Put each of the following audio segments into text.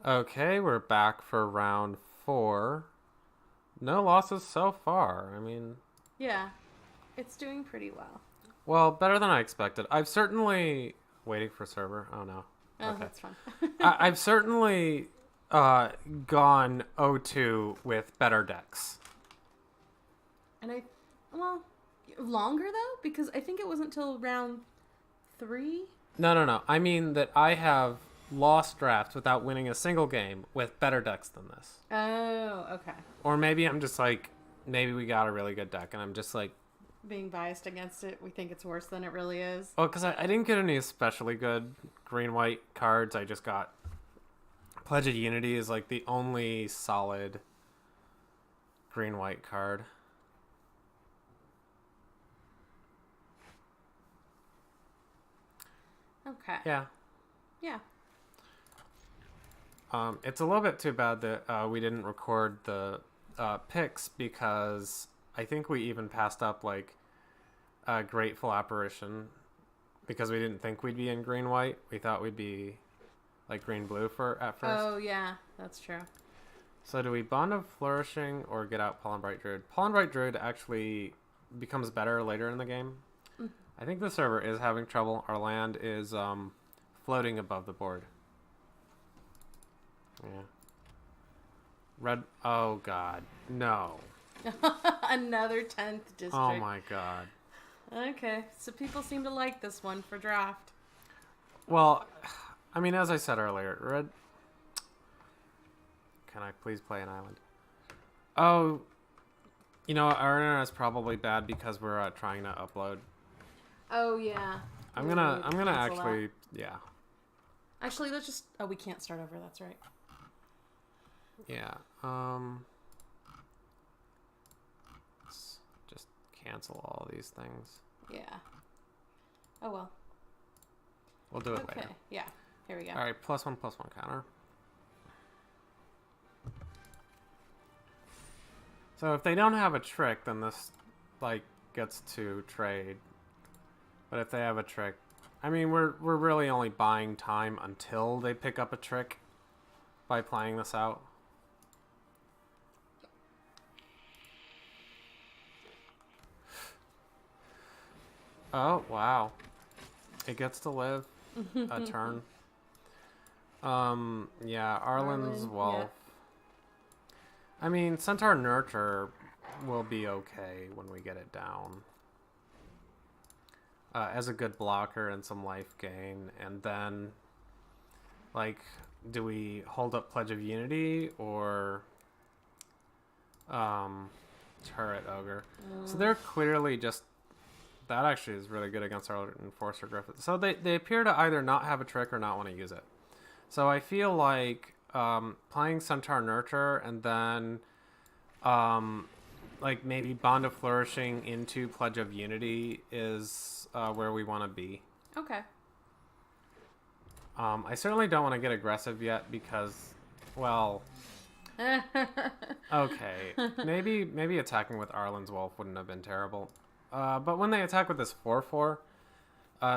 Okay, we're back for round 4. No losses so far. I mean, Yeah, it's doing pretty well. well, better than I expected. I've certainly waiting for server. Oh no. Oh, Okay. that's fun. I've certainly uh, gone 0-2 with better decks. And well, longer though, because I think it wasn't until round 3. No. I mean that I have lost drafts without winning a single game with better decks than this. Oh, okay. Or maybe I'm just like, maybe we got a really good deck, and I'm just like, Being biased against it, we think it's worse than it really is. oh, because I didn't get any especially good green-white cards. I just got Pledge of Unity is like the only solid green-white card. Okay. Yeah. Yeah. It's a little bit too bad that we didn't record the picks because I think we even passed up like a Grateful Apparition because we didn't think we'd be in green-white. We thought we'd be like green-blue for at first. Oh, yeah, that's true. So do we Bond of Flourishing or get out Pollen Bright Druid? Pollen Bright Druid actually becomes better later in the game. Mm. I think the server is having trouble. Our land is floating above the board. Yeah. Red. Oh God, no. Another 10th district. Oh my God. Okay, so people seem to like this one for draft. Well, I mean, as I said earlier, red. Can I please play an island? Oh, our internet's probably bad because we're trying to upload. Oh, yeah. I'm We gonna need to cancel actually, yeah, Actually, let's just. Oh, we can't start over. That's right. yeah. Let's just cancel all these things. Yeah. Oh, well. We'll do it Okay. later. Yeah. Here we go. All right, +1/+1 counter. So if they don't have a trick, then this like gets to trade. But if they have a trick, I mean, we're really only buying time until they pick up a trick by playing this out. Oh, wow. It gets to live a turn. Yeah, Arlen's Arlen, Wolf. yeah. I mean, Centaur Nurture will be okay when we get it down. As a good blocker and some life gain. And then, like, do we hold up Pledge of Unity or Turret Ogre? So they're clearly just... That actually is really good against our Enforcer Griffith. So they appear to either not have a trick or not want to use it. So I feel like playing Centaur Nurture and then like maybe Bond of Flourishing into Pledge of Unity is where we want to be. Okay. I certainly don't want to get aggressive yet because, well, okay, maybe attacking with Arlen's Wolf wouldn't have been terrible. But when they attack with this 4/4,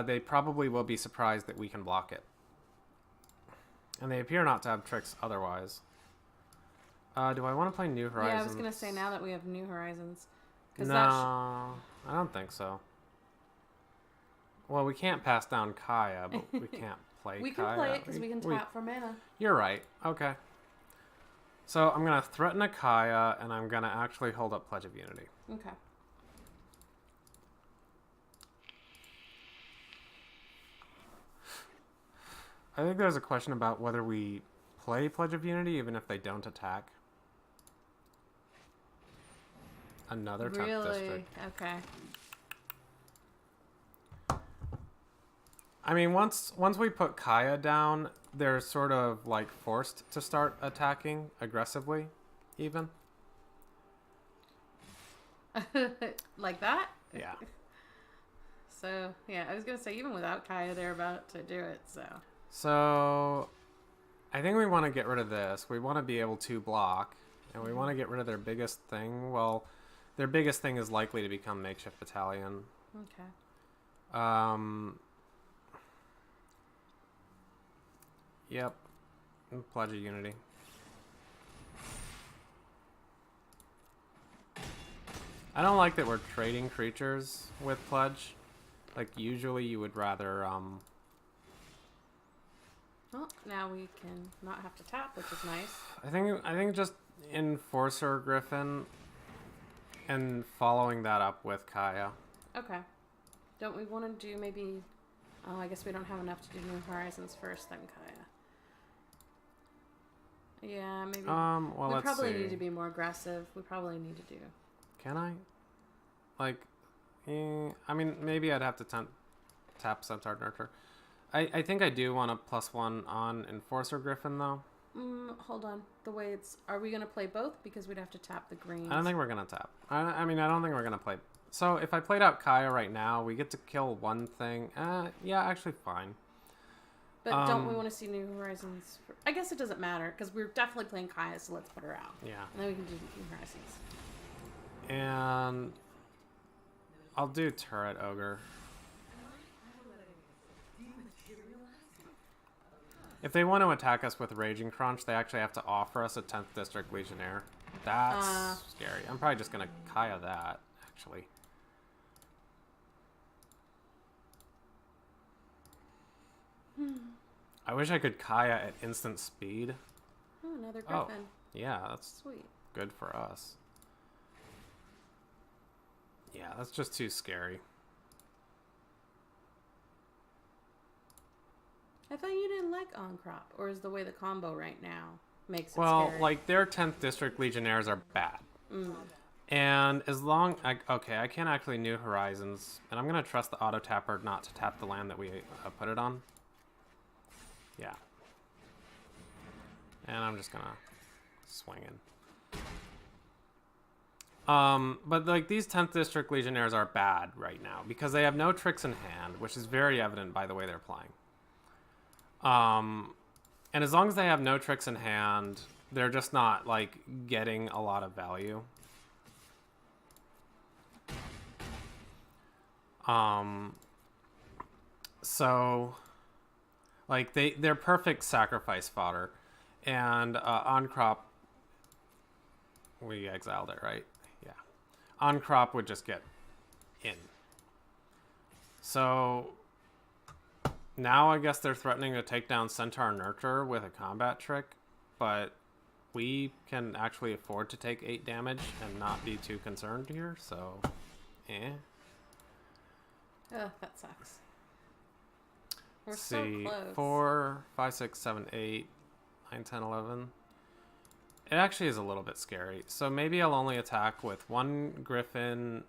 they probably will be surprised that we can block it. And they appear not to have tricks otherwise. Do I want to play New Horizons? Yeah, I was going to say now that we have New Horizons. No, I don't think so. Well, we can't pass down Kaya, but we can't play we Kaya. can play it because we can tap for mana. You're right. Okay. So I'm going to threaten a Kaya, and I'm going to actually hold up Pledge of Unity. Okay. I think there's a question about whether we play Pledge of Unity even if they don't attack. Another 10th Really? district. Okay. I mean, once we put Kaya down, they're sort of like forced to start attacking aggressively, even. Like that? Yeah. So, yeah, I was going to say, even without Kaya, they're about to do it, so. So, I think we want to get rid of this. We want to be able to block, and we want to get rid of their biggest thing. Well, their biggest thing is likely to become Makeshift Battalion. Okay. Yep. Pledge of Unity. I don't like that we're trading creatures with Pledge. Like, usually you would rather, Well, now we can not have to tap, which is nice. I think just Enforcer Griffin and following that up with Kaya. Okay. Don't we want to do maybe... Oh, I guess we don't have enough to do New Horizons first, then Kaya. Yeah, maybe... Well, we let's probably see. need to be more aggressive. We probably need to do... Can I? Like, I mean, maybe I'd have to tap Centaur Nurture. I think I do want a +1 on Enforcer Griffin, though. Hold on. The way it's... Are we going to play both? Because we'd have to tap the greens. I don't think we're going to tap. I mean, I don't think we're going to play... So, if I played out Kaya right now, we get to kill one thing. Yeah, actually fine. But don't we want to see New Horizons? I guess it doesn't matter, because we're definitely playing Kaya, so let's put her out. Yeah. And then we can do New Horizons. And... I'll do Turret Ogre. If they want to attack us with Raging Crunch, they actually have to offer us a 10th District Legionnaire. That's scary. I'm probably just going to Kaya that, actually. I wish I could Kaya at instant speed. Oh, another Griffin. Yeah, that's Sweet. good for us. Yeah, that's just too scary. I thought you didn't like On Crop, or is the way the combo right now makes it Well, scary? like, their 10th District Legionnaires are bad. And as long... okay, I can't actually New Horizons. And I'm going to trust the auto-tapper not to tap the land that we put it on. Yeah. And I'm just going to swing in. But, like, these 10th District Legionnaires are bad right now. Because they have no tricks in hand, which is very evident by the way they're playing. And as long as they have no tricks in hand, they're just not, like, getting a lot of value. So, like, they're perfect sacrifice fodder. And, On Crop, we exiled it, right? Yeah. On Crop would just get in. So... Now I guess they're threatening to take down Centaur Nurture with a combat trick, but we can actually afford to take 8 damage and not be too concerned here, so Ugh, that sucks. We're Let's so see, close. 4, 5, 6, 7, 8, 9, 10, 11. It actually is a little bit scary. So maybe I'll only attack with 1 Griffin,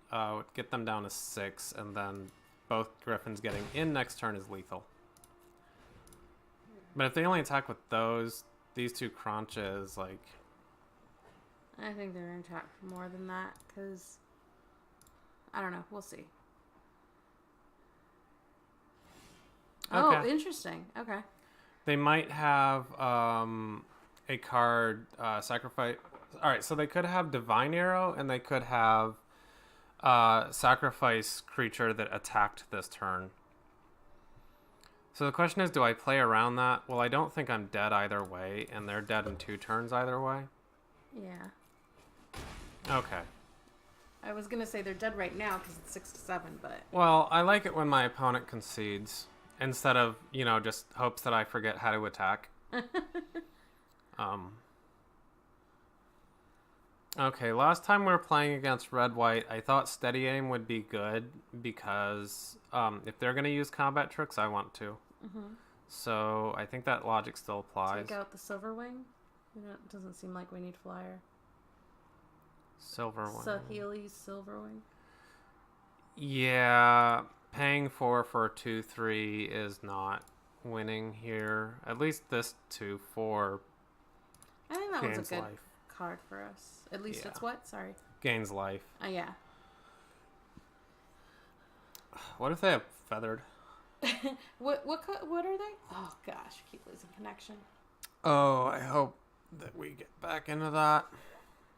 get them down to 6, and then both Griffins getting in next turn is lethal. But if they only attack with these 2 crunches, like... I think they're going to attack for more than that, because... I don't know. We'll see. Okay. Oh, interesting. Okay. They might have a card sacrifice... Alright, so they could have Divine Arrow, and they could have sacrifice creature that attacked this turn. So the question is, do I play around that? Well, I don't think I'm dead either way, and they're dead in 2 turns either way. Yeah. Okay. I was going to say they're dead right now because it's 6 to 7, but... Well, I like it when my opponent concedes, instead of, you know, just hopes that I forget how to attack. Okay, last time we were playing against Red-White, I thought Steady Aim would be good, because if they're going to use combat tricks, I want to. So I think that logic still applies. Take out the Silver Wing? It doesn't seem like we need Flyer. Silver Wing. Saheeli's Silver Wing? Yeah, paying 4 for a 2/3 is not winning here. At least this 2/4 I think that was gains a good life. card for us. At least Yeah. it's what? Sorry. Gains life. Yeah. What if they have feathered? What are they? Oh gosh, I keep losing connection. Oh, I hope that we get back into that.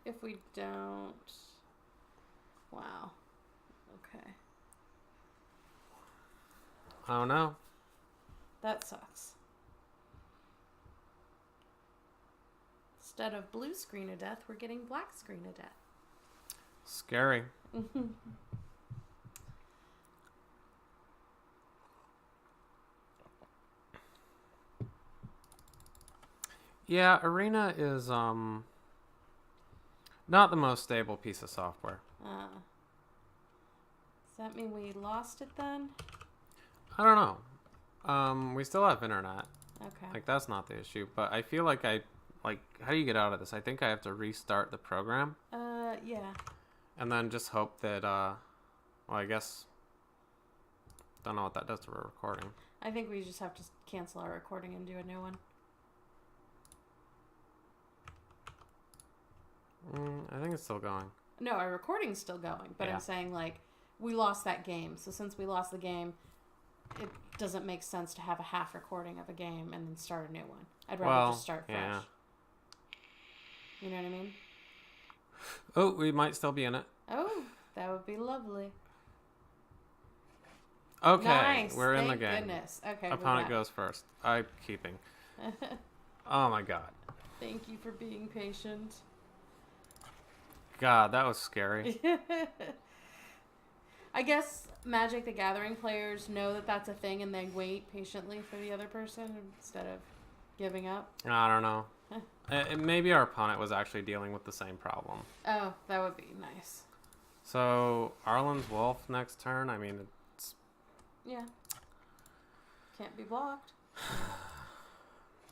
If we don't... Wow. Okay. I don't know. That sucks. Instead of blue screen of death, we're getting black screen of death. Scary. Yeah, Arena is not the most stable piece of software. Does that mean we lost it then? I don't know. We still have internet. Okay. Like, that's not the issue. But I feel like how do you get out of this? I think I have to restart the program. Yeah. And then just hope that, well, I guess, don't know what that does to our recording. I think we just have to cancel our recording and do a new one. I think it's still going. No, our recording's still going, but Yeah. I'm saying, like, we lost that game. So since we lost the game, it doesn't make sense to have a half recording of a game and then start a new one. I'd rather just start fresh. Yeah. You know what I mean? Oh, we might still be in it. Oh, that would be lovely. Okay, Nice. we're in the Thank game. Goodness. Okay. Opponent goes first. I'm keeping. Oh my god. Thank you for being patient. God, that was scary. I guess Magic the Gathering players know that that's a thing and they wait patiently for the other person instead of giving up. I don't know. Maybe our opponent was actually dealing with the same problem. Oh, that would be nice. So, Arlen's Wolf next turn. I mean, it's... Yeah. Can't be blocked.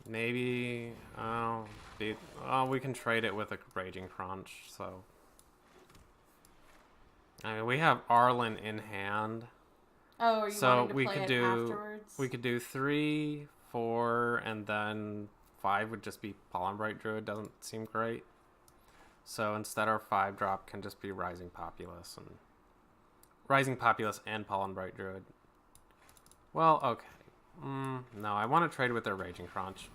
Maybe... we can trade it with a Raging Crunch, so... I mean, we have Arlen in hand. Oh, are you So wanting to we play could it do afterwards? we could do 3, 4, and then 5 would just be Pollen Bright Druid. Doesn't seem great. So instead, our 5-drop can just be Rising Populace and Pollen Bright Druid. Well, okay. No, I want to trade with their Raging Crunch.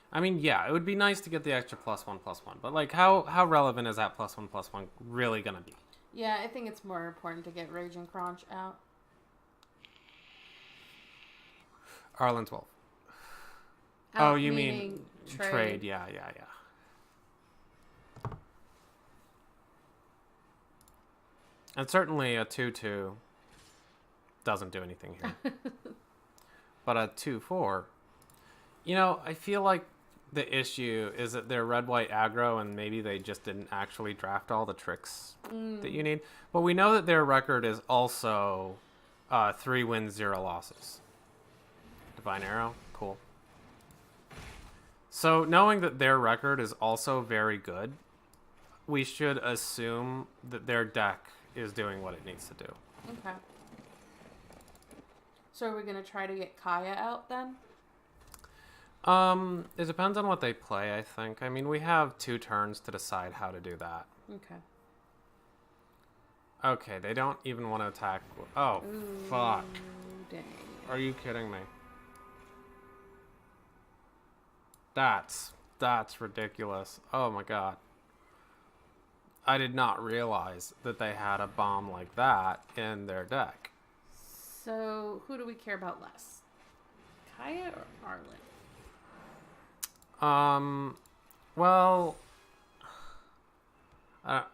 I mean, yeah, it would be nice to get the extra +1/+1, but like, how relevant is that +1/+1 really gonna be? Yeah, I think it's more important to get Raging Crunch out. Arlen's Wolf. Out Oh, you meaning mean trade. Yeah. And certainly a 2/2 doesn't do anything here. But a 2/4, I feel like the issue is that they're red-white aggro and maybe they just didn't actually draft all the tricks that you need. But we know that their record is also 3 wins, 0 losses. Divine Arrow, cool. So knowing that their record is also very good, we should assume that their deck is doing what it needs to do. Okay. So are we going to try to get Kaya out then? It depends on what they play, I think. I mean, we have 2 turns to decide how to do that. Okay. Okay, they don't even want to attack. Oh, Ooh, fuck. Dang. Are you kidding me? That's ridiculous. Oh my god. I did not realize that they had a bomb like that in their deck. So who do we care about less? Kaya or Arlen? Well,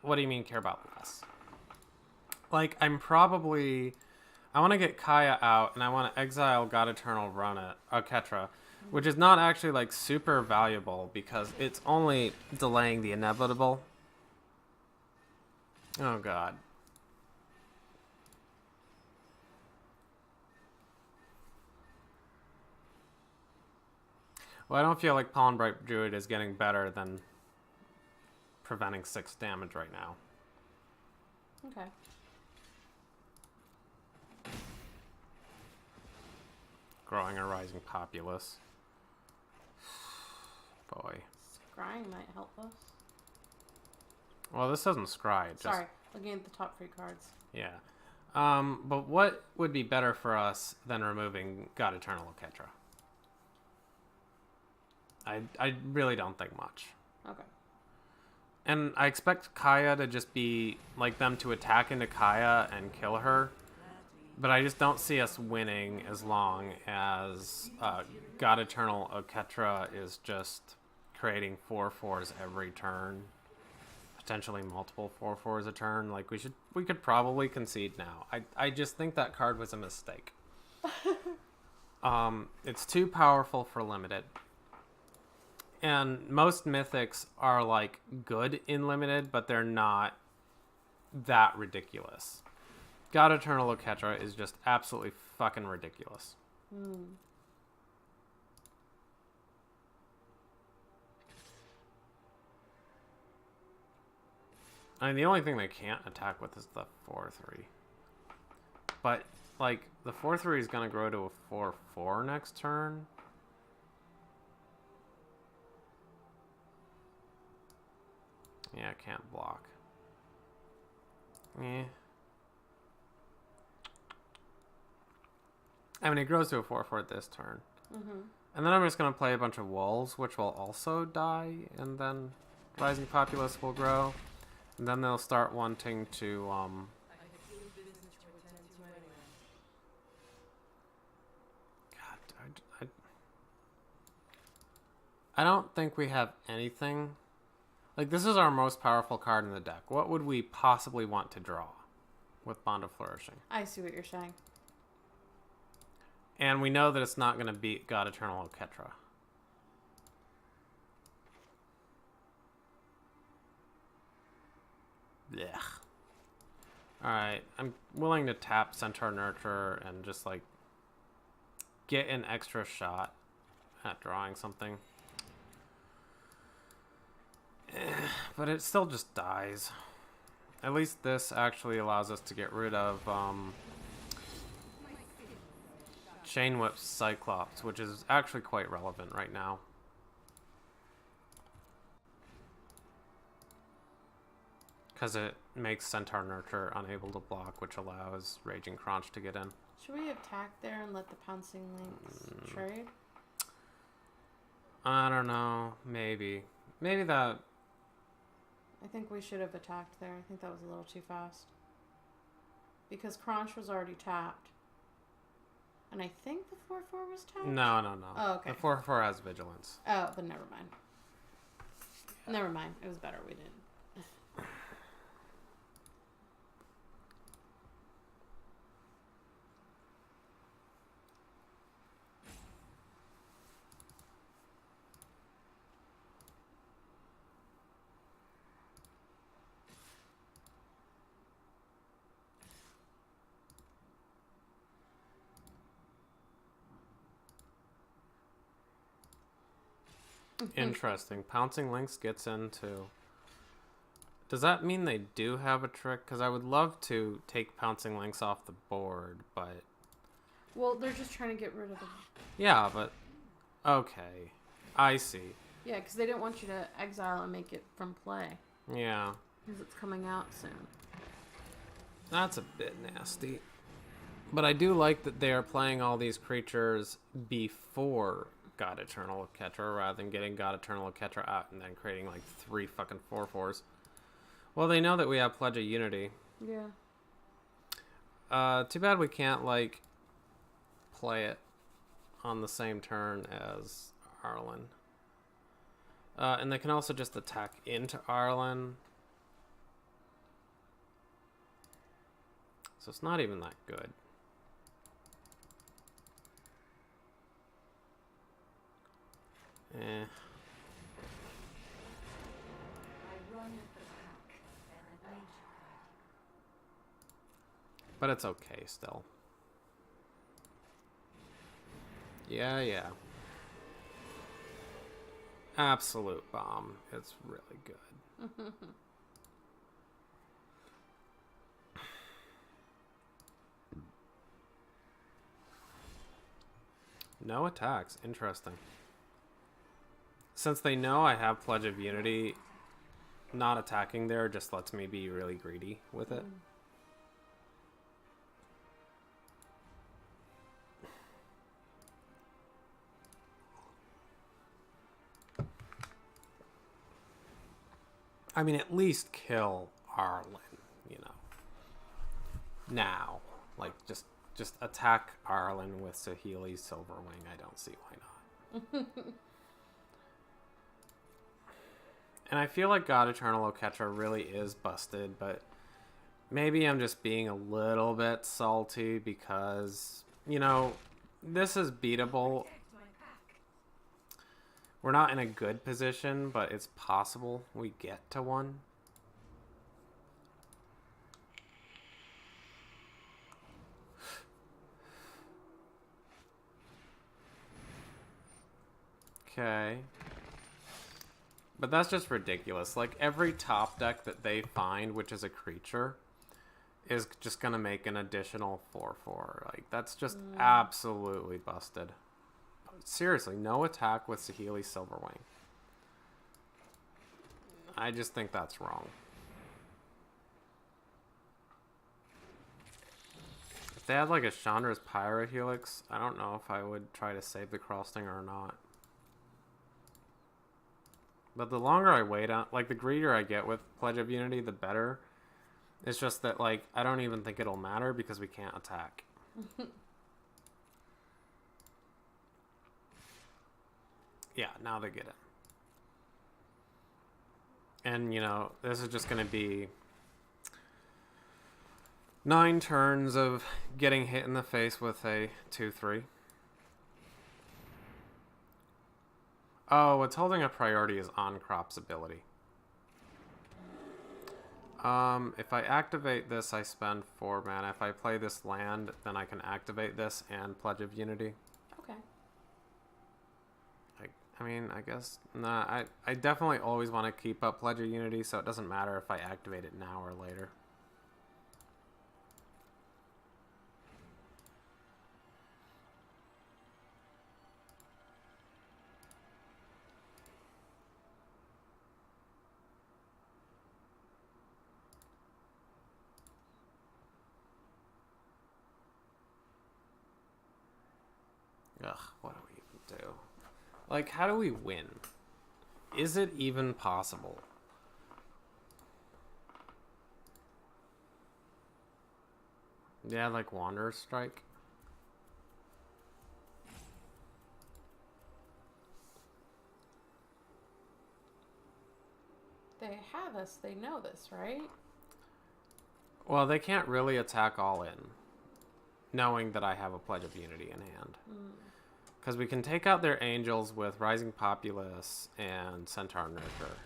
what do you mean care about less? Like, I want to get Kaya out, and I want to exile God Eternal Run it, Ketra, which is not actually, like, super valuable, because it's only delaying the inevitable. Oh, God. Well, I don't feel like Pollen Bright Druid is getting better than preventing 6 damage right now. Okay. Growing a Rising Populace. Boy. Scrying might help us. Well, this doesn't scry. It just, Sorry, looking at the top 3 cards. Yeah. But what would be better for us than removing God Eternal Ketra? I really don't think much. Okay. And I expect Kaya to just be, like, them to attack into Kaya and kill her. But I just don't see us winning as long as God Eternal Oketra is just creating 4/4s every turn. Potentially multiple 4/4s a turn. Like we could probably concede now. I just think that card was a mistake. It's too powerful for limited. And most mythics are like good in limited, but they're not that ridiculous. God Eternal Oketra is just absolutely fucking ridiculous. I mean, the only thing they can't attack with is the 4/3. But, like, the 4/3 is going to grow to a 4/4 next turn. Yeah, I can't block. Eh. I mean, it grows to a 4/4 this turn. And then I'm just going to play a bunch of walls, which will also die, and then Rising Populace will grow. And then they'll start wanting to, God, I don't think we have anything. Like, this is our most powerful card in the deck. What would we possibly want to draw with Bond of Flourishing? I see what you're saying. And we know that it's not going to beat God Eternal Oketra. Blech. Alright, I'm willing to tap Centaur Nurture and just, like, get an extra shot at drawing something. But it still just dies. At least this actually allows us to get rid of Chain Whip Cyclops, which is actually quite relevant right now. Because it makes Centaur Nurture unable to block, which allows Raging Crunch to get in. Should we attack there and let the Pouncing Lynx trade? I don't know. Maybe. Maybe that... I think we should have attacked there. I think that was a little too fast. Because Crunch was already tapped. And I think the 4/4 was tapped? No. Oh, okay. The 4/4 has Vigilance. Oh, then never mind. Never mind. It was better we didn't. Interesting. Pouncing Lynx gets into... Does that mean they do have a trick? Because I would love to take Pouncing Lynx off the board, but... Well, they're just trying to get rid of them. Yeah, but... Okay. I see. Yeah, because they didn't want you to exile and make it from play. Yeah. Because it's coming out soon. That's a bit nasty. But I do like that they are playing all these creatures before God Eternal Oketra rather than getting God Eternal Oketra out and then creating like 3 fucking 4/4s. Well, they know that we have Pledge of Unity. Yeah. Too bad we can't, like, play it on the same turn as Arlen. And they can also just attack into Arlen. So it's not even that good. Eh. But it's okay still. Yeah. Absolute bomb. It's really good. No attacks. Interesting. Since they know I have Pledge of Unity, not attacking there just lets me be really greedy with it. I mean, at least kill Arlen, you know. Now. Like, just just attack Arlen with Saheeli's Silverwing. I don't see why not. And I feel like God Eternal Oketra really is busted, but maybe I'm just being a little bit salty because, you know, this is beatable. We're not in a good position, but it's possible we get to one. Okay. But that's just ridiculous. Like, every top deck that they find, which is a creature, is just going to make an additional 4/4. Like, that's just absolutely busted. Seriously, no attack with Saheeli's Silverwing. I just think that's wrong. If they had, like, a Chandra's Pyrohelix, I don't know if I would try to save the Crossstinger or not. But the longer I wait on, like, the greedier I get with Pledge of Unity, the better. It's just that, like, I don't even think it'll matter because we can't attack. Yeah, now they get it. And, you know, this is just going to be 9 turns of getting hit in the face with a 2/3. Oh, what's holding a priority is On-Crop's ability. If I activate this, I spend 4 mana. If I play this land, then I can activate this and Pledge of Unity. Okay. I mean, I guess, nah, I definitely always want to keep up Pledge of Unity, so it doesn't matter if I activate it now or later. Ugh, what do we even do? Like, how do we win? Is it even possible? Yeah, like Wanderer's Strike. They have us. They know this, right? Well, they can't really attack all in, knowing that I have a Pledge of Unity in hand. Because we can take out their angels with Rising Populace and Centaur Nurture.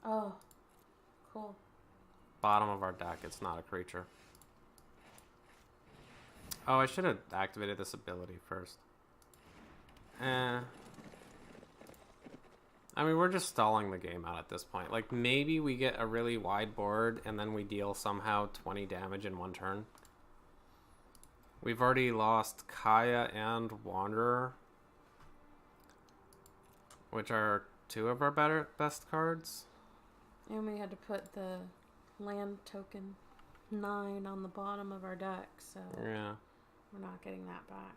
Oh, cool. Bottom of our deck, it's not a creature. Oh, I should have activated this ability first. I mean, we're just stalling the game out at this point. Like, maybe we get a really wide board and then we deal somehow 20 damage in 1 turn. We've already lost Kaya and Wanderer, which are 2 of our best cards. And we had to put the land token 9 on the bottom of our deck, so Yeah. we're not getting that back.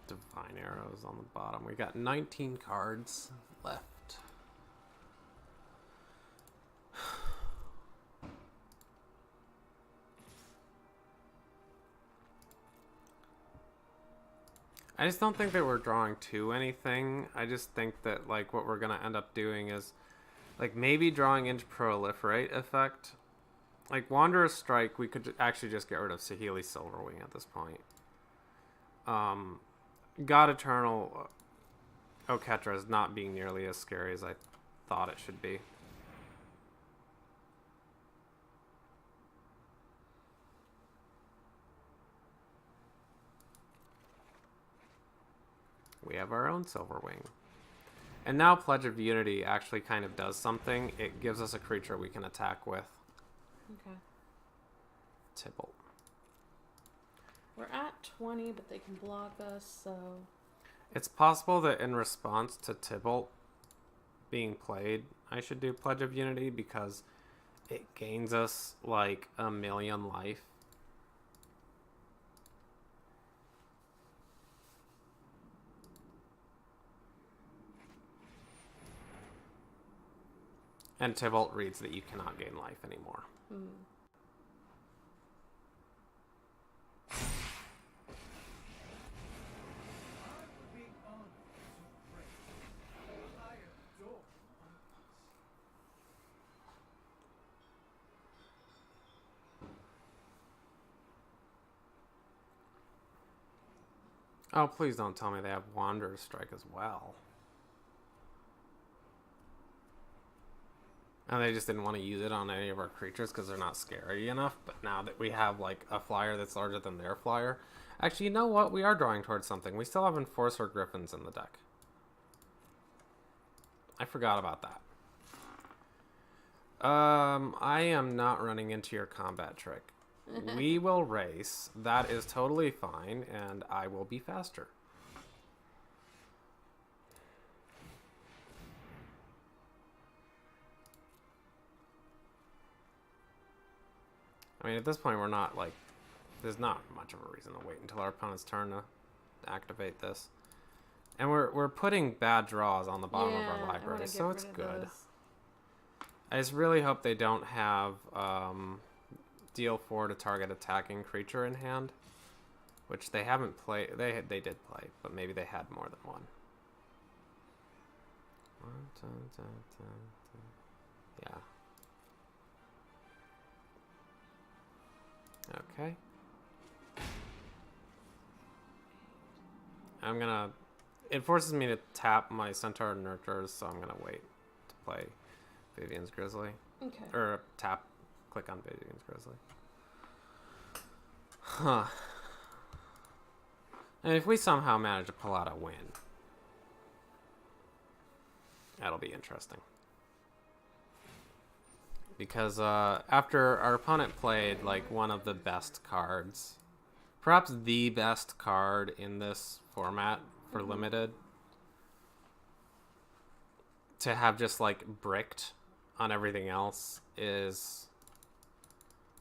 Divine Arrows on the bottom. We got 19 cards left. I just don't think that we're drawing to anything. I just think that, like, what we're going to end up doing is, like, maybe drawing into Proliferate effect. Like, Wanderer's Strike, we could actually just get rid of Saheeli's Silverwing at this point. God Eternal Oketra is not being nearly as scary as I thought it should be. We have our own Silverwing. And now Pledge of Unity actually kind of does something. It gives us a creature we can attack with. Okay. Tybalt. We're at 20, but they can block us, so... It's possible that in response to Tybalt being played, I should do Pledge of Unity because it gains us like 1,000,000 life. And Tybalt reads that you cannot gain life anymore. Mm. Oh, please don't tell me they have Wanderer's Strike as well. And they just didn't want to use it on any of our creatures because they're not scary enough. But now that we have, like, a flyer that's larger than their flyer... Actually, you know what? We are drawing towards something. We still have Enforcer Griffins in the deck. I forgot about that. I am not running into your combat trick. We will race. That is totally fine, and I will be faster. I mean, at this point, we're not, like... There's not much of a reason to wait until our opponent's turn to activate this. And we're putting bad draws on the bottom of our library, so it's good. I just really hope they don't have deal 4 to target attacking creature in hand, which they haven't played. They did play, but maybe they had more than one. Yeah. Okay. I'm gonna... It forces me to tap my Centaur Nurturers, so I'm gonna wait to play Vivian's Grizzly. Okay. Or click on Vivian's Grizzly. Huh. And if we somehow manage to pull out a win, that'll be interesting. Because after our opponent played like one of the best cards, perhaps the best card in this format for limited, to have just like bricked on everything else is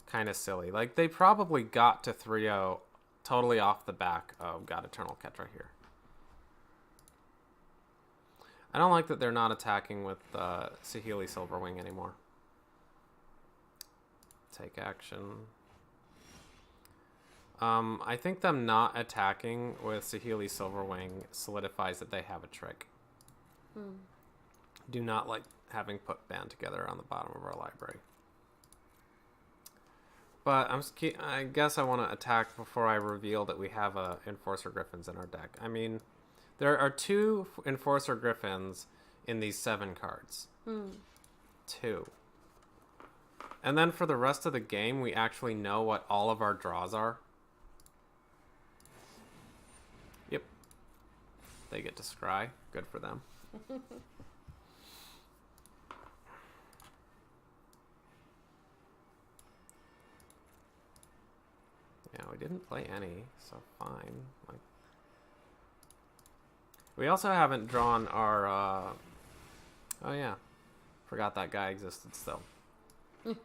kind of silly. Like they probably got to 3-0 totally off the back of God Eternal Ketra here. I don't like that they're not attacking with Saheeli Silverwing anymore. Take action. I think them not attacking with Saheeli Silverwing solidifies that they have a trick. Do not like having put band together on the bottom of our library. But I guess I want to attack before I reveal that we have Enforcer Griffins in our deck. I mean, there are 2 Enforcer Griffins in these 7 cards. 2. And then for the rest of the game, we actually know what all of our draws are. Yep. They get to scry. Good for them. Yeah, we didn't play any, so fine. Like, we also haven't drawn our... Oh yeah, forgot that guy existed still. Play.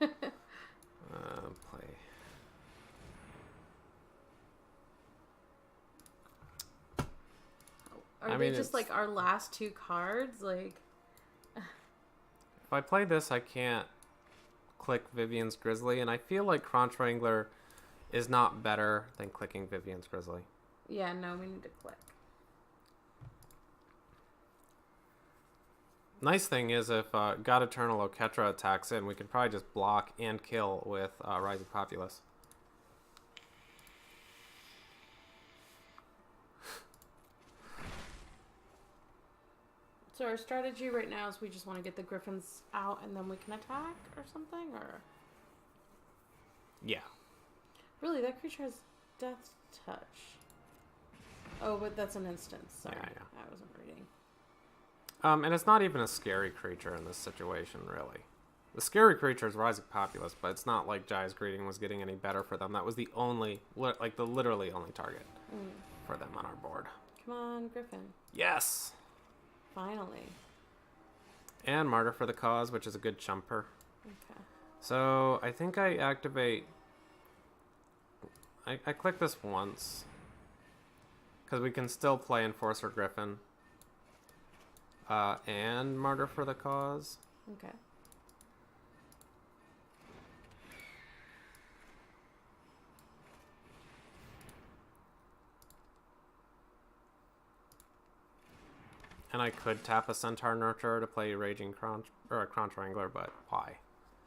Are they just like our last 2 cards? Like, if I play this, I can't click Vivian's Grizzly, and I feel like Crunch Wrangler is not better than clicking Vivian's Grizzly. Yeah, no, we need to click. Nice thing is if God Eternal Oketra attacks in, we can probably just block and kill with Rising Populace. So our strategy right now is we just want to get the Griffins out and then we can attack or something, or... Yeah. Really, that creature has Death Touch. Oh, but that's an instance. Sorry, Yeah. I wasn't reading. And it's not even a scary creature in this situation, really. The scary creature is Rising Populace, but it's not like Jaya's Greeting was getting any better for them. That was the only, like the literally only target for them on our board. Come on, Griffin. Yes! Finally. And Martyr for the Cause, which is a good chumper. Okay. So I think I activate... I click this once. Because we can still play Enforcer Griffin. And Martyr for the Cause. Okay. And I could tap a Centaur Nurturer to play Raging Crunch or a Crunch Wrangler, but why?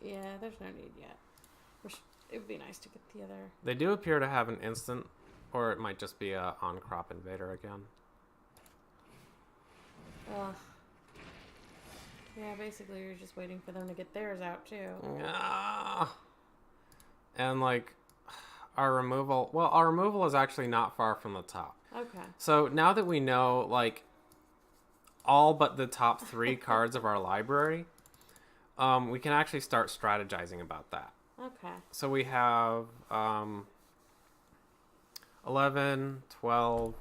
Yeah, there's no need yet. It would be nice to get the other. They do appear to have an instant, or it might just be a on-crop invader again. Ugh. Yeah, basically you're just waiting for them to get theirs out too. And like our removal is actually not far from the top. Okay. So now that we know like all but the top 3 cards of our library, we can actually start strategizing about that. Okay. So we have 11, 12,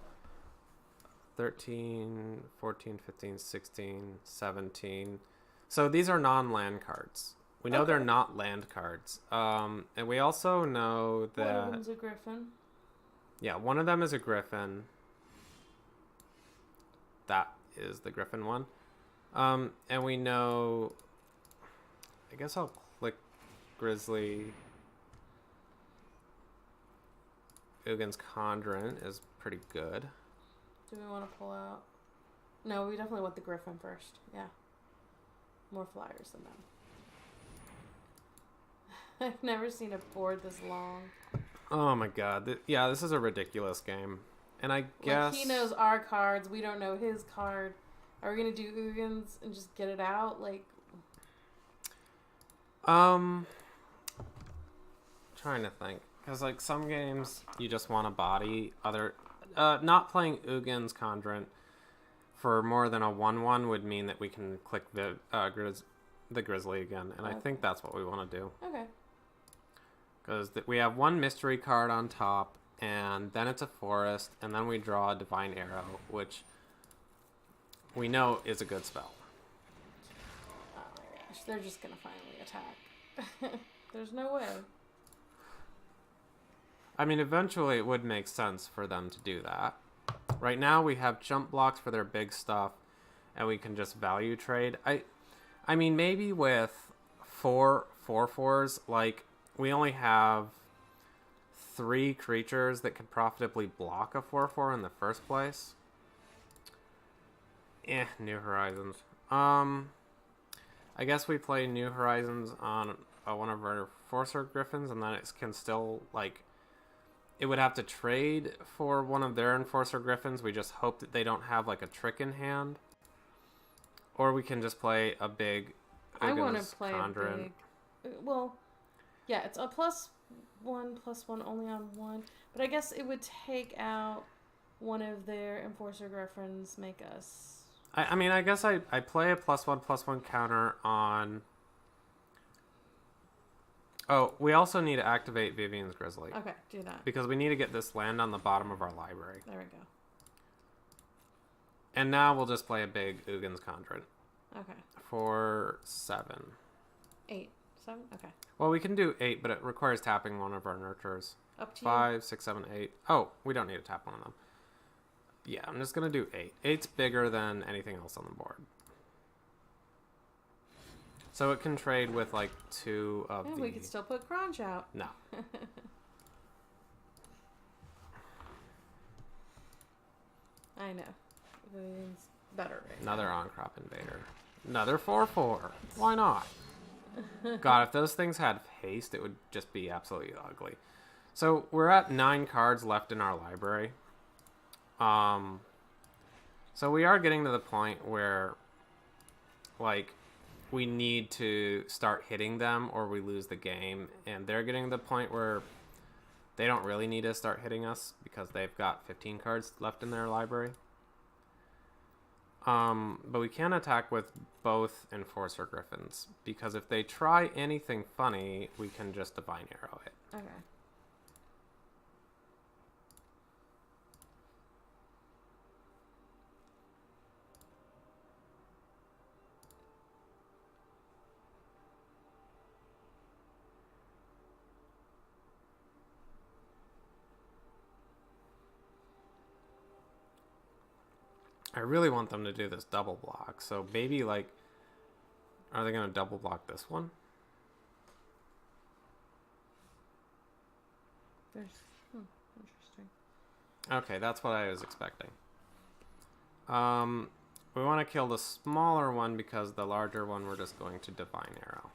13, 14, 15, 16, 17. So these are non-land cards. We know they're not land cards. And we also know that... One of them's a griffin. Yeah, one of them is a griffin. That is the griffin one. And we know... I guess I'll click Grizzly. Ugin's Conjurant is pretty good. Do we want to pull out? No, we definitely want the griffin first. Yeah. More flyers than them. I've never seen a board this long. Oh my god. Yeah, this is a ridiculous game. And I guess... Like, he knows our cards. We don't know his card. Are we going to do Ugins and just get it out? Like... Trying to think. Because, like, some games you just want a body. Not playing Ugin's Conjurant for more than a 1/1 would mean that we can click the Grizzly again. And I think that's what we want to do. Okay. Because we have one mystery card on top, and then it's a forest, and then we draw a Divine Arrow, which we know is a good spell. Oh my gosh, they're just going to finally attack. There's no way. I mean, eventually it would make sense for them to do that. Right now we have jump blocks for their big stuff, and we can just value trade. I mean, maybe with 4/4s, like, we only have 3 creatures that could profitably block a 4/4 in the first place. New Horizons. I guess we play New Horizons on one of our Enforcer Griffins, and then it can still, like... It would have to trade for one of their Enforcer Griffins. We just hope that they don't have, like, a trick in hand. Or we can just play a big... I want to play Conjurant. a big... Well, yeah, it's a +1/+1 only on 1. But I guess it would take out one of their Enforcer Griffins, make us... I mean, I guess I play a +1/+1 counter on... Oh, we also need to activate Vivian's Grizzly. Okay, do that. Because we need to get this land on the bottom of our library. There we go. And now we'll just play a big Ugin's Conjurant. Okay. For 7. 8. 7? Okay. Well, we can do 8, but it requires tapping one of our nurturers. Up to 5, 6, 7, 8. Oh, we don't need to tap one of them. Yeah, I'm just going to do 8. 8's bigger than anything else on the board. So it can trade with, like, 2 of the... we could still put Crunch out. No. I know. It's better right Another now. on-crop invader. Another 4/4. Why not? God, if those things had haste, it would just be absolutely ugly. So we're at 9 cards left in our library. So we are getting to the point where, like... we need to start hitting them or we lose the game, and they're getting to the point where they don't really need to start hitting us because they've got 15 cards left in their library. But we can attack with both Enforcer Griffins, because if they try anything funny, we can just Divine Arrow it. Okay. I really want them to do this double block. So maybe, like, are they going to double block this one? Interesting. Okay, that's what I was expecting. We want to kill the smaller one because the larger one we're just going to Divine Arrow.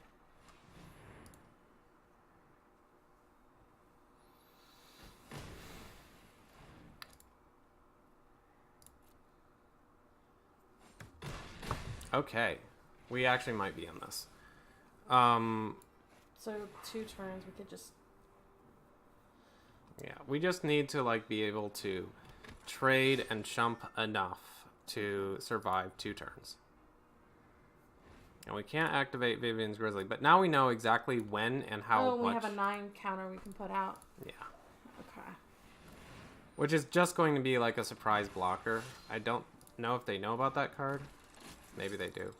Okay. We actually might be in this. So 2 turns, we could just... Yeah, we just need to like be able to trade and chump enough to survive 2 turns. And we can't activate Vivian's Grizzly, but now we know exactly when and how much. Oh, we have a 9 counter we can put out. Yeah. Okay. Which is just going to be like a surprise blocker. I don't know if they know about that card. Maybe they do.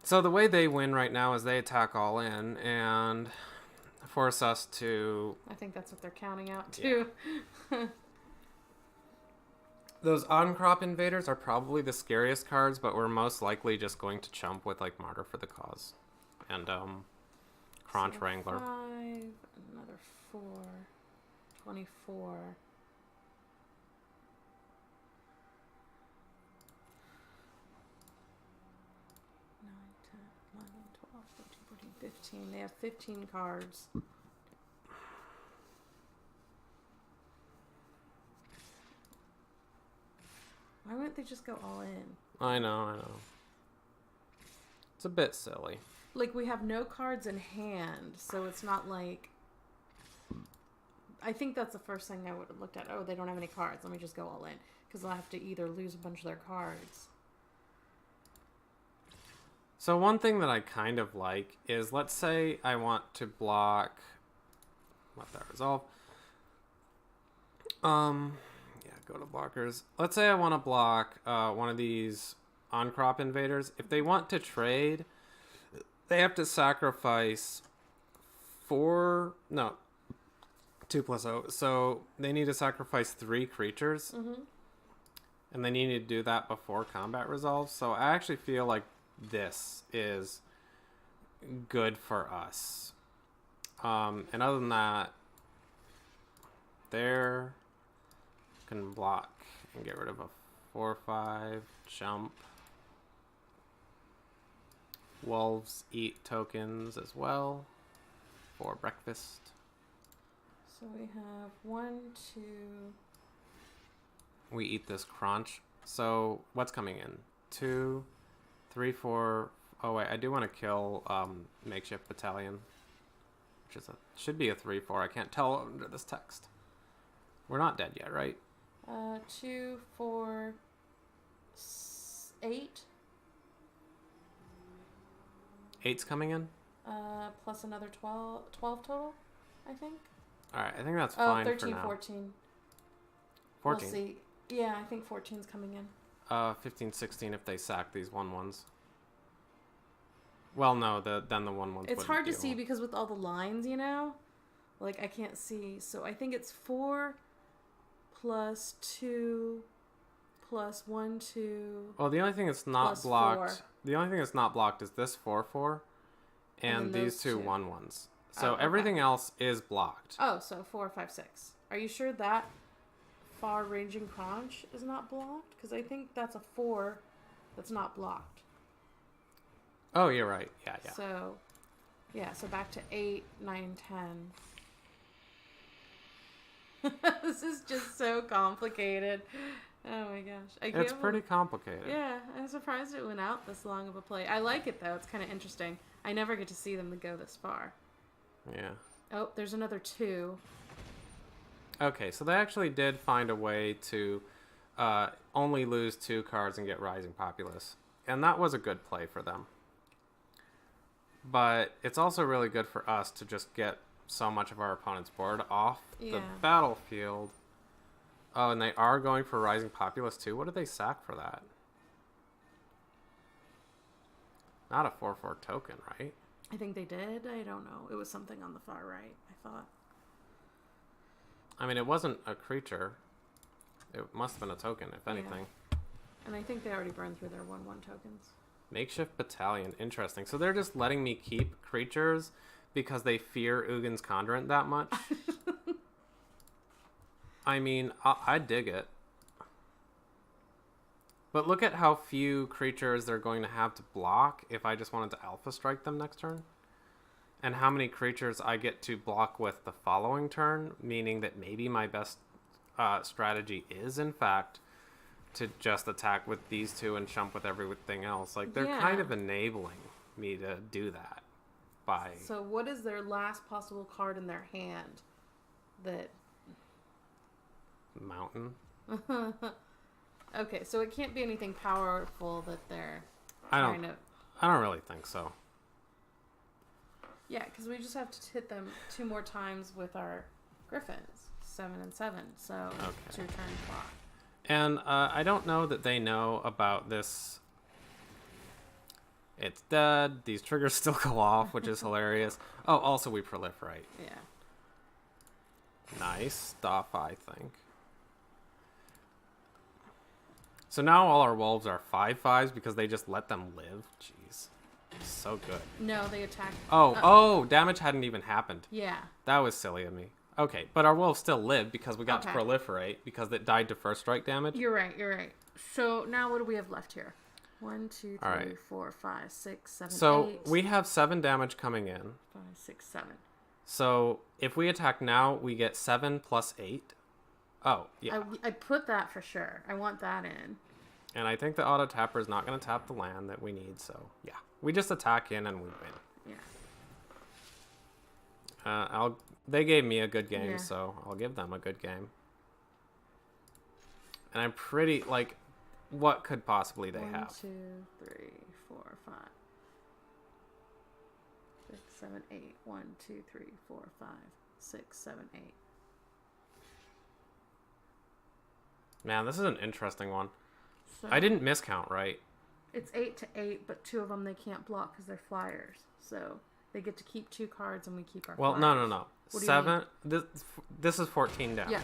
So the way they win right now is they attack all in and force us to... I think that's what they're counting out, too. Yeah. Those on-crop invaders are probably the scariest cards, but we're most likely just going to chump with, like, Martyr for the Cause. And, Crunch So Wrangler. 5, another 4, 24. 9, 10, 11, 12, 13, 14, 15. They have 15 cards. Why wouldn't they just go all in? I know. It's a bit silly. Like, we have no cards in hand, so it's not like... I think that's the first thing I would have looked at. Oh, they don't have any cards. Let me just go all in. Because I'll have to either lose a bunch of their cards. So one thing that I kind of like is, let's say I want to block... Let that resolve. Go to blockers. Let's say I want to block one of these on-crop invaders. If they want to trade, they have to sacrifice 2 + 0. So they need to sacrifice 3 creatures. Mm-hmm. And they need to do that before combat resolves. So I actually feel like this is good for us. And other than that, there can block and get rid of a 4/5 jump. Wolves eat tokens as well for breakfast. So we have 1, 2... We eat this crunch. So what's coming in? 2, 3, 4. Oh wait, I do want to kill Makeshift Battalion, which is should be a 3/4. I can't tell under this text. We're not dead yet, right? 2, 4, 8. 8's coming in. Plus another 12 total, I think. All right, I think that's Oh, fine 13, for now. 14. 14. We'll see. Yeah, I think 14's coming in. 15, 16 if they sack these 1/1s. Well, no, then the 1/1s. It's hard to see because with all the lines, you know? Like, I can't see. So I think it's 4 plus 2 plus 1, 2. Well, the only thing that's not plus blocked. 4. The only thing that's not blocked is this 4/4, and then these those 2 two. 1/1s. So Oh, okay. everything else is blocked. Oh, so 4, 5, 6. Are you sure that far-ranging crunch is not blocked? Because I think that's a 4 that's not blocked. Oh, you're right. Yeah. So, so back to 8, 9, 10. This is just so complicated. Oh my gosh. It's pretty complicated. Yeah, I'm surprised it went out this long of a play. I like it though. It's kind of interesting. I never get to see them go this far. Yeah. Oh, there's another 2. Okay, so they actually did find a way to only lose 2 cards and get Rising Populace. And that was a good play for them. But it's also really good for us to just get so much of our opponent's board off the battlefield. Oh, and they are going for Rising Populace too? What did they sack for that? Not a 4/4 token, right? I think they did. I don't know. It was something on the far right, I thought. I mean, it wasn't a creature. It must have been a token, if anything. And I think they already burned through their 1/1 tokens. Makeshift Battalion. Interesting. So they're just letting me keep creatures because they fear Ugin's Conjurant that much? I mean, I dig it. But look at how few creatures they're going to have to block if I just wanted to Alpha Strike them next turn. And how many creatures I get to block with the following turn, meaning that maybe my best strategy is, in fact, to just attack with these two and chump with everything else. Like, they're kind of enabling me to do that by... So what is their last possible card in their hand that... Mountain? Okay, so it can't be anything powerful that they're I don't really think so. Yeah, because we just have to hit them 2 more times with our Griffins. 7 and 7, so it's your turn clock. And I don't know that they know about this. It's dead. These triggers still go off, which is hilarious. Oh, also we proliferate. Yeah. Nice stuff, I think. So now all our wolves are 5/5s because they just let them live. Jeez. So good. No, they attack. Oh, damage hadn't even happened. Yeah. That was silly of me. Okay, but our wolves still live because we got to proliferate because it died to first strike damage. You're right. So now what do we have left here? 1, 2, 3, 4, 5, 6, 7, 8. So we have 7 damage coming in. 5, 6, 7. So if we attack now, we get 7 plus 8. Oh, yeah. I put that for sure. I want that in. And I think the auto tapper is not going to tap the land that we need, so yeah. We just attack in and we win. Yeah. They gave me a good game, so I'll give them a good game. And I'm pretty, like, what could possibly they have? 1, 2, 3, 4, 5, 6, 7, 8. 1, 2, 3, 4, 5, 6, 7, 8. Man, this is an interesting one. So I didn't miscount, right? It's 8 to 8, but 2 of them they can't block because they're flyers. So they get to keep 2 cards and we keep our flyers. No. 7. This is 14 damage. Yes.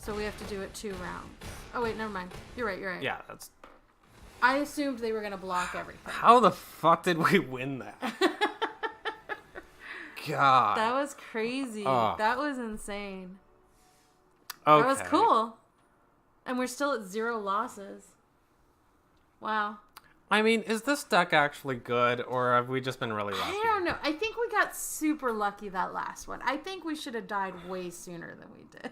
So we have to do it 2 rounds. Oh, wait, never mind. You're right. Yeah, that's... I assumed they were going to block everything. How the fuck did we win that? God. That was crazy. That was insane. Okay. That was cool. And we're still at 0 losses. Wow. I mean, is this deck actually good, or have we just been really lucky? I don't know. I think we got super lucky that last one. I think we should have died way sooner than we did.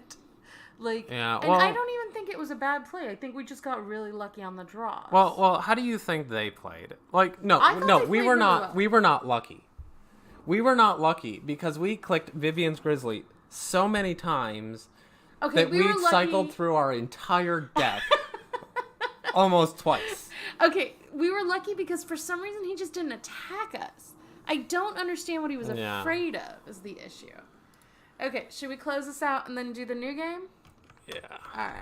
And I don't even think it was a bad play. I think we just got really lucky on the draw. Well, how do you think they played? Like, no, we were not. We were not lucky. We were not lucky because we clicked Vivian's Grizzly so many times that we cycled through our entire deck almost twice. Okay, we were lucky because for some reason he just didn't attack us. I don't understand what he was afraid of is the issue. Okay, should we close this out and then do the new game? Yeah. All right.